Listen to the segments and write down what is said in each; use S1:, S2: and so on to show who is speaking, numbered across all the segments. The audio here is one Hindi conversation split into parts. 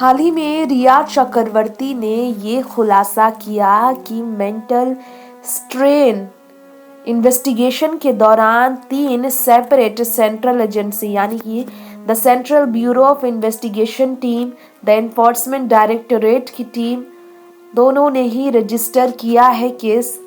S1: हाल ही में रिया चक्रवर्ती ने ये खुलासा किया कि मेंटल स्ट्रेन इन्वेस्टिगेशन के दौरान 3 सेपरेट सेंट्रल एजेंसी यानी कि the central bureau of investigation team, the enforcement directorate की टीम, दोनों ने ही रजिस्टर किया है केस।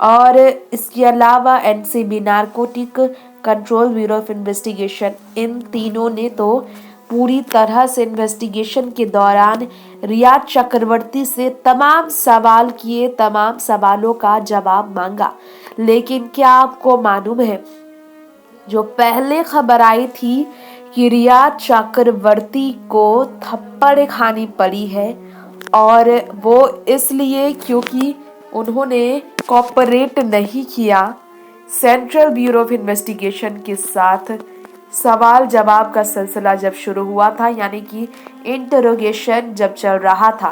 S1: और इसके अलावा NCB narcotic control bureau of investigation, इन तीनों ने तो पूरी तरह से इन्वेस्टिगेशन के दौरान रिया चक्रवर्ती से तमाम सवाल किए, तमाम सवालों का जवाब मांगा। लेकिन क्या आपको मालूम है, जो पहले खबर आई थी कि रिया चक्रवर्ती को थप्पड़ खानी पड़ी है, और वो इसलिए क्योंकि उन्होंने कॉपरेट नहीं किया सेंट्रल ब्यूरो ऑफ इन्वेस्टिगेशन के साथ। सवाल जवाब का सिलसिला जब शुरू हुआ था, यानी कि इंटरोगेशन जब चल रहा था,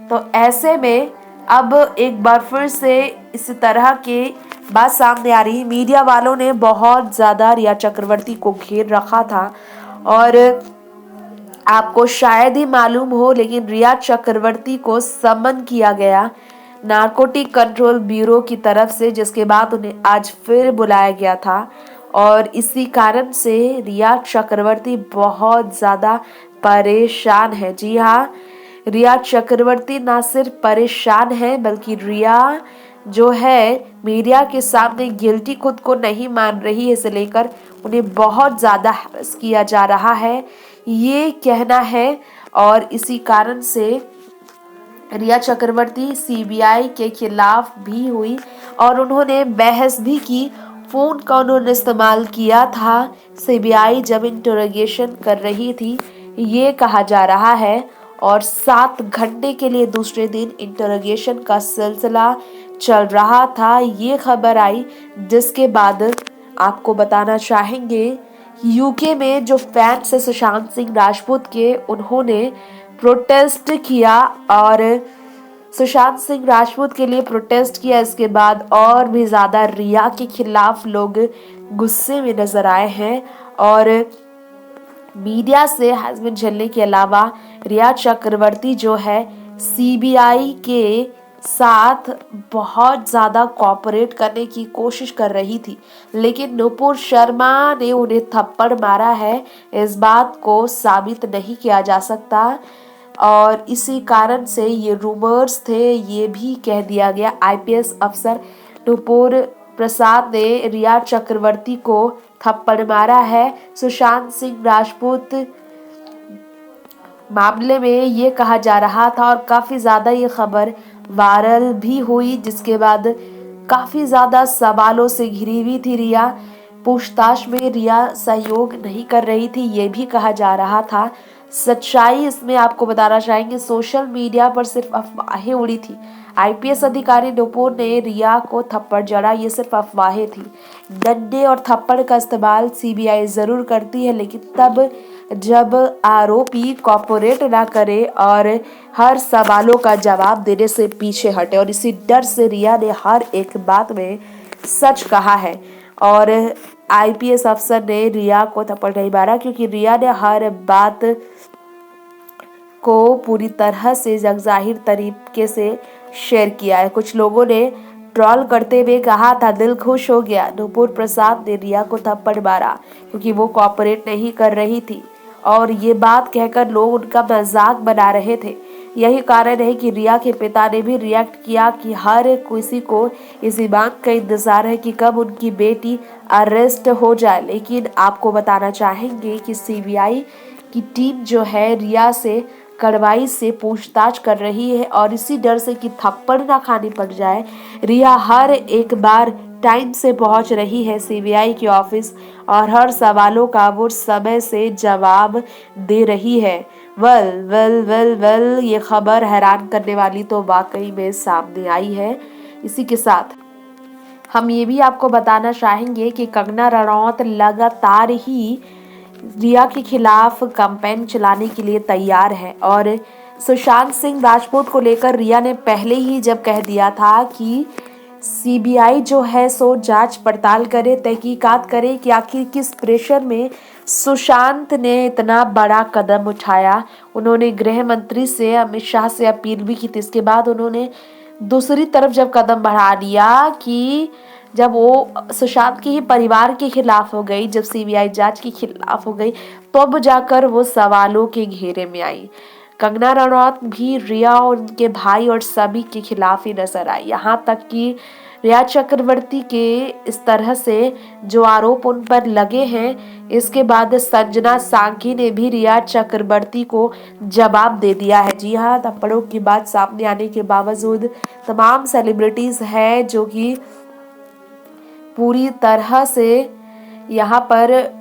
S1: तो ऐसे में अब एक बार फिर से इस तरह के बात सामने आ रही। मीडिया वालों ने बहुत ज़्यादा रिया चक्रवर्ती को घेर रखा था, और आपको शायद ही मालूम हो, लेकिन रिया चक्रवर्ती को समन किया गया नारकोटिक कंट्रोल ब्यूरो की तरफ से, जिसके बाद उन्हें आज फिर बुलाया गया था। और इसी कारण से रिया चक्रवर्ती बहुत ज़्यादा परेशान है। जी हाँ, रिया चक्रवर्ती ना सिर्फ परेशान है, बल्कि रिया जो है मीडिया के सामने गिल्टी खुद को नहीं मान रही है। इसे लेकर उन्हें बहुत ज़्यादा हैरेस किया जा रहा है, ये कहना है। और इसी कारण से रिया चक्रवर्ती सीबीआई के खिलाफ भी हुई, और उन्होंने बहस भी की। फोन का उन्होंने इस्तेमाल किया था सीबीआई जब इंटरोगेशन कर रही थी, ये कहा जा रहा है। और 7 घंटे के लिए दूसरे दिन इंटरोगेशन का सिलसिला चल रहा था, ये खबर आई। जिसके बाद आपको बताना चाहेंगे, यूके में जो फैंस है सुशांत सिंह राजपूत के, उन्होंने प्रोटेस्ट किया, और सुशांत सिंह राजपूत के लिए प्रोटेस्ट किया। इसके बाद और भी ज़्यादा रिया के खिलाफ लोग गुस्से में नजर आए हैं, और मीडिया से हस्बैंड झेलने के अलावा रिया चक्रवर्ती जो है सीबीआई के साथ बहुत ज़्यादा कोऑपरेट करने की कोशिश कर रही थी, लेकिन नुपुर शर्मा ने उन्हें थप्पड़ मारा है, इस बात को साबित नहीं किया जा सकता। और इसी कारण से ये रूमर्स थे, ये भी कह दिया गया। आईपीएस अफसर नुपुर प्रसाद ने रिया चक्रवर्ती को थप्पड़ मारा है। सुशांत सिंह राजपूत मामले में ये कहा जा रहा था, और काफ़ी ज़्यादा ये खबर वायरल भी हुई, जिसके बाद काफ़ी ज़्यादा सवालों से घिरी हुई थी रिया। पूछताछ में रिया सहयोग नहीं कर रही थी, ये भी कहा जा रहा था। सच्चाई इसमें आपको बताना चाहेंगे, सोशल मीडिया पर सिर्फ अफवाहें उड़ी थी। आईपीएस अधिकारी नुपुर ने रिया को थप्पड़ जड़ा, ये सिर्फ अफवाहें थी। डंडे और थप्पड़ का इस्तेमाल सीबीआई ज़रूर करती है, लेकिन तब जब आरोपी कॉपरेट ना करे और हर सवालों का जवाब देने से पीछे हटे। और इसी डर से रिया ने हर एक बात में सच कहा है, और आईपीएस अफसर ने रिया को थप्पड़ नहीं मारा, क्योंकि रिया ने हर बात को पूरी तरह से जगजाहिर तरीके से शेयर किया है। कुछ लोगों ने ट्रोल करते हुए कहा था, दिल खुश हो गया, नुपुर प्रसाद ने रिया को थप्पड़ मारा क्योंकि वो कोऑपरेट नहीं कर रही थी, और ये बात कहकर लोग उनका मजाक बना रहे थे। यही कारण है कि रिया के पिता ने भी रिएक्ट किया कि हर किसी को इसी बात का इंतजार है कि कब उनकी बेटी अरेस्ट हो जाए। लेकिन आपको बताना चाहेंगे कि सीबीआई की टीम जो है रिया से कड़वाई से पूछताछ कर रही है, और इसी डर से कि थप्पड़ ना खानी पड़ जाए, रिया हर एक बार टाइम से पहुंच रही है सीबीआई के ऑफिस, और हर सवालों का वो समय से जवाब दे रही है। वेल वेल वेल वेल, ये खबर हैरान करने वाली तो वाकई में सामने आई है। इसी के साथ हम ये भी आपको बताना चाहेंगे कि कंगना रनौत लगातार ही रिया के खिलाफ कैंपेन चलाने के लिए तैयार है, और सुशांत सिंह राजपूत को लेकर रिया ने पहले ही जब कह दिया था कि सीबीआई जो है सो जांच पड़ताल करे, तहकीकात करे कि आखिर किस प्रेशर में सुशांत ने इतना बड़ा कदम उठाया। उन्होंने गृह मंत्री से, अमित शाह से अपील भी की थी। इसके बाद उन्होंने दूसरी तरफ जब कदम बढ़ा लिया कि जब वो सुशांत के ही परिवार के खिलाफ हो गई, जब सीबीआई जांच के खिलाफ हो गई, तब जाकर वो सवालों के घेरे में आई। कंगना रनौत भी रिया और उनके भाई और सभी के खिलाफ ही नजर आई। यहाँ तक कि रिया चक्रवर्ती के इस तरह से जो आरोप उन पर लगे हैं, इसके बाद संजना सांघी ने भी रिया चक्रवर्ती को जवाब दे दिया है। जी हाँ, थप्पड़ों की बात सामने आने के बावजूद तमाम सेलिब्रिटीज हैं जो कि पूरी तरह से यहाँ पर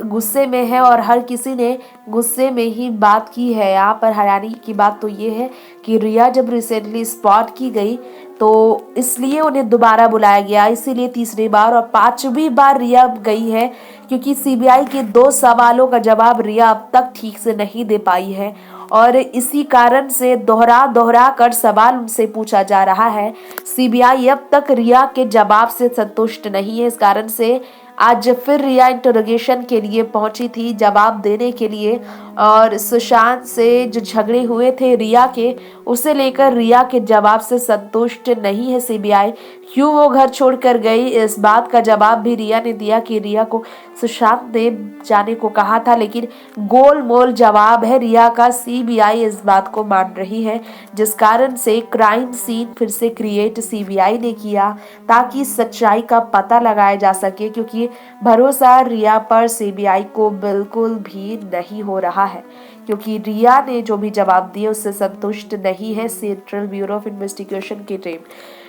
S1: गुस्से में है और हर किसी ने गुस्से में ही बात की है। यहाँ पर हैरानी की बात तो ये है कि रिया जब रिसेंटली स्पॉट की गई तो इसलिए उन्हें दोबारा बुलाया गया, इसीलिए तीसरी बार और पांचवी बार रिया गई है क्योंकि सीबीआई के 2 सवालों का जवाब रिया अब तक ठीक से नहीं दे पाई है और इसी कारण से दोहरा दोहरा कर सवाल उनसे पूछा जा रहा है। सीबीआई अब तक रिया के जवाब से संतुष्ट नहीं है। इस कारण से आज फिर रिया इंटरोगेशन के लिए पहुंची थी, जवाब देने के लिए। और सुशांत से जो झगड़े हुए थे रिया के, उसे लेकर रिया के जवाब से संतुष्ट नहीं है सीबीआई। क्यों वो घर छोड़कर गई, इस बात का जवाब भी रिया ने दिया कि रिया को सुशांत ने जाने को कहा था, लेकिन गोलमोल जवाब है रिया का। सीबीआई इस बात को मान रही है, जिस कारण से क्राइम सीन फिर से क्रिएट सीबीआई ने किया ताकि सच्चाई का पता लगाया जा सके, क्योंकि भरोसा रिया पर सीबीआई को बिल्कुल भी नहीं हो रहा है, क्योंकि रिया ने जो भी जवाब दिए उससे संतुष्ट नहीं है सेंट्रल ब्यूरो ऑफ इन्वेस्टिगेशन की टीम,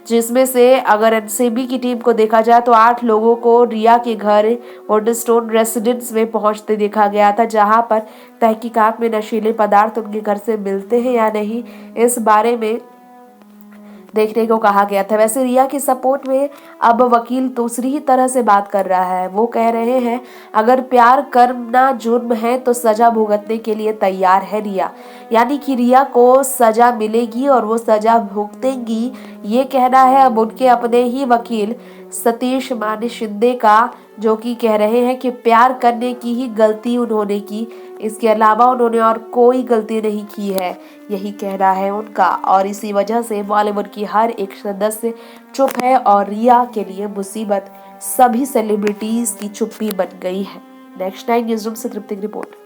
S1: जिसमें से अगर एनसीबी की टीम को देखा जाए तो 8 लोगों को रिया के घर वोल्डस्टोन रेसिडेंस में पहुंचते देखा गया था, जहां पर तहकीकात में नशीले पदार्थ उनके घर से मिलते हैं या नहीं, इस बारे में देखने को कहा गया था। वैसे रिया के सपोर्ट में अब वकील दूसरी ही तरह से बात कर रहा है। वो कह रहे हैं अगर प्यार करना जुर्म है तो सजा भुगतने के लिए तैयार है रिया, यानी कि रिया को सजा मिलेगी और वो सजा भुगतेंगी, ये कहना है अब उनके अपने ही वकील सतीश माने शिंदे का, जो कि कह रहे हैं कि प्यार करने की ही गलती उन्होंने की, इसके अलावा उन्होंने और कोई गलती नहीं की है, यही कहना है उनका। और इसी वजह से बॉलीवुड की हर एक सदस्य चुप है और रिया के लिए मुसीबत सभी सेलिब्रिटीज की चुप्पी बन गई है। नेक्स्ट 9 न्यूज़ रूम से तृप्ति की रिपोर्ट।